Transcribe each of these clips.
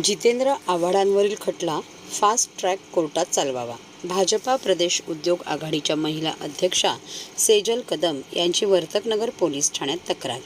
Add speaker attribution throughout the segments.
Speaker 1: जितेंद्र आव्हाडांवरील खटला fast track कोर्टात चालवावा. भाजपा प्रदेश उद्योग आघाडीच्या महिला अध्यक्षा सेजल कदम यांची वर्तकनगर पोलीस ठाण्यात तक्रार.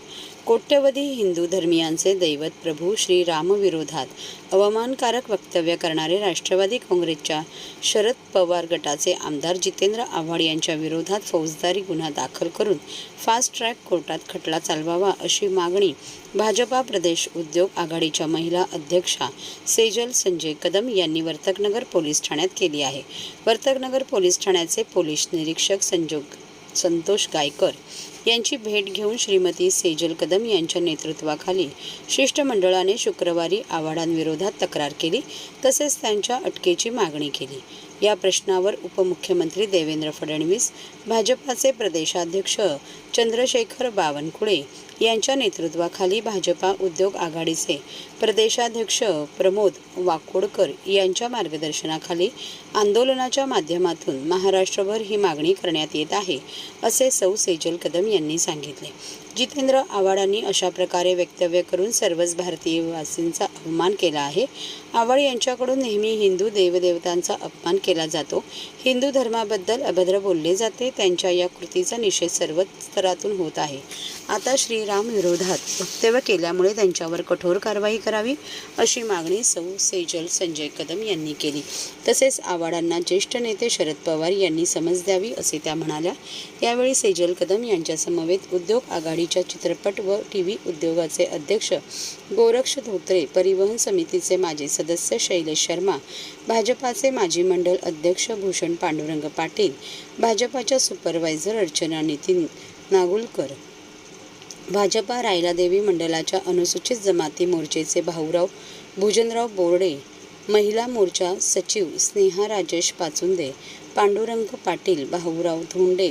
Speaker 1: कोट्यवधी हिंदू धर्मीयांचे दैवत प्रभू श्री रामविरोधात अवमानकारक वक्तव्य करणारे राष्ट्रवादी काँग्रेसच्या शरद पवार गटाचे आमदार जितेंद्र आव्हाड यांच्या विरोधात फौजदारी गुन्हा दाखल करून फास्ट ट्रॅक कोर्टात खटला चालवावा अशी मागणी भाजपा प्रदेश उद्योग आघाडीच्या महिला अध्यक्षा सेजल संजय कदम यांनी वर्तकनगर पोलीस ठाण्यात केली आहे. वर्तकनगर पोलीस ठाण्याचे पोलीस निरीक्षक संतोष गायकर यांची भेट घेऊन श्रीमती सेजल कदम यांच्या नेतृत्वाखाली शिष्टमंडळाने शुक्रवारी आव्हाडांविरोधात तक्रार केली, तसेच त्यांच्या अटकेची मागणी केली. या प्रश्नावर उपमुख्यमंत्री देवेंद्र फडणवीस, भाजपाचे प्रदेशाध्यक्ष चंद्रशेखर बावनकुळे यांच्या नेतृत्वाखाली भाजपा उद्योग आघाडीचे प्रदेशाध्यक्ष प्रमोद वाकोडकर यांच्या मार्गदर्शनाखाली आंदोलनाच्या माध्यमातून महाराष्ट्रभर ही मागणी करण्यात येत आहे, असे सौ सेजल कदम यांनी सांगितले. जितेंद्र आव्हाडांनी अशा प्रकारे वक्तव्य करून सर्वच भारतीयवासींचा अपमान केला आहे. आव्हाड यांच्याकडून नेहमी हिंदू देवदेवतांचा अपमान केला जातो. हिंदू धर्माबद्दल अभद्र बोलले जाते. त्यांच्या या कृतीचा निषेध सर्वच स्तरातून होत आहे. आता श्रीराम विरोधात वक्तव्य केल्यामुळे त्यांच्यावर कठोर कारवाई करावी अशी मागणी सौ सेजल संजय कदम यांनी केली. तसेच आव्हाडांना ज्येष्ठ नेते शरद पवार यांनी समज द्यावी असे त्या म्हणाल्या. यावेळी सेजल कदम यांच्या समवेत उद्योग आघाडीच्या चित्रपट व टीव्ही उद्योगाचे अध्यक्ष गोरक्ष धोत्रे, परिवहन समितीचे माजी सदस्य शैलेश शर्मा, भाजपाचे माजी मंडल अध्यक्ष भूषण पांडुरंग पाटील, भाजपाच्या सुपरवायझर अर्चना नितीन नागुलकर, भाजपा रायलादेवी मंडलाच्या अनुसूचित जमाती मोर्चेचे भाऊराव भुजनराव बोर्डे, महिला मोर्चा सचिव स्नेहा राजेश पाचुंदे, पांडुरंग पाटील, भाऊराव धोंडे,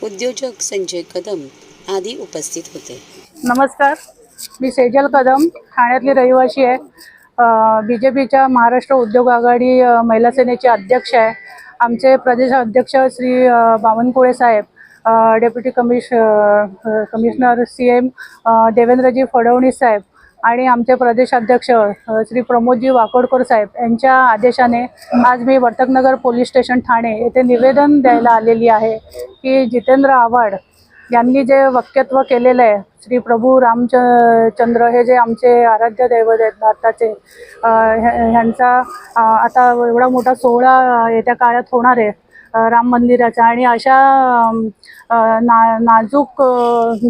Speaker 1: उद्योजक संजय कदम आदी उपस्थित होते.
Speaker 2: नमस्कार, मी सेजल कदम, ठाण्यातली रहिवासी आहे. BJPच्या महाराष्ट्र उद्योग आघाडी महिला सेनेचे अध्यक्ष आहे. आमचे प्रदेश अध्यक्ष श्री बावनकुळे साहेब, डेप्युटी कमिशनर CM देवेंद्रजी फडणवीस साहेब आणि आमचे प्रदेशाध्यक्ष श्री प्रमोदजी वाकोडकर साहेब यांच्या आदेशाने आज मी वर्तकनगर पोलीस स्टेशन ठाणे येथे निवेदन द्यायला आलेली आहे की जितेंद्र आव्हाड यांनी जे वक्तव्य केलेलं आहे, श्री प्रभू रामचंद्र हे जे आमचे आराध्य दैवत आहेत भारताचे, ह्यांचा आता एवढा मोठा सोहळा येत्या काळात होणार आहे राम मंदिराचा, आणि अशा नाजूक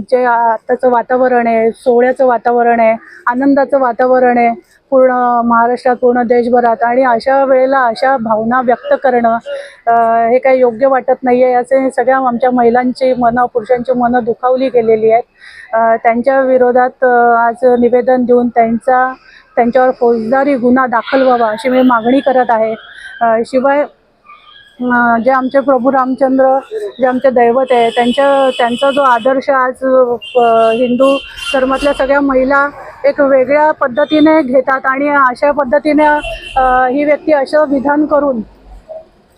Speaker 2: जे आत्ताचं वातावरण आहे, सोहळ्याचं वातावरण आहे, आनंदाचं वातावरण आहे पूर्ण महाराष्ट्रात, पूर्ण देशभरात, आणि अशा वेळेला अशा भावना व्यक्त करणं हे काही योग्य वाटत नाही आहे. असे सगळ्या आमच्या महिलांची मनं, पुरुषांची मनं दुखावली गेलेली आहेत. त्यांच्या विरोधात आज निवेदन देऊन त्यांच्यावर फौजदारी गुन्हा दाखल व्हावा अशी मी मागणी करत आहे. शिवाय जे आमचे प्रभू रामचंद्र जे आमचे दैवत आहे त्यांचा जो आदर्श आज हिंदू धर्मातल्या सगळ्या महिला एक वेगळ्या पद्धतीने घेतात, आणि अशा पद्धतीने ही व्यक्ती असं विधान करून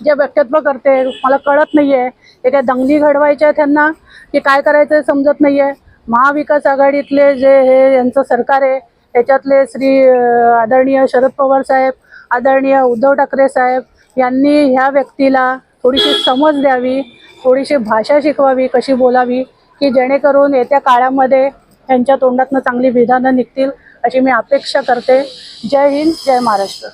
Speaker 2: जे वक्तव्य करते, मला कळत नाही आहे हे काय दंगली घडवायच्या त्यांना की काय करायचं समजत नाही आहे. महाविकास आघाडीतले जे हे यांचं सरकार आहे त्याच्यातले श्री आदरणीय शरद पवार साहेब, आदरणीय उद्धव ठाकरे साहेब यांनी ह्या व्यक्तीला थोडीशी समज द्यावी, थोडीशी भाषा शिकवावी, कशी बोलावी, की जेणेकरून येत्या काळामध्ये यांच्या तोंडातनं चांगली विधानं निघतील अशी मी अपेक्षा करते. जय हिंद, जय महाराष्ट्र.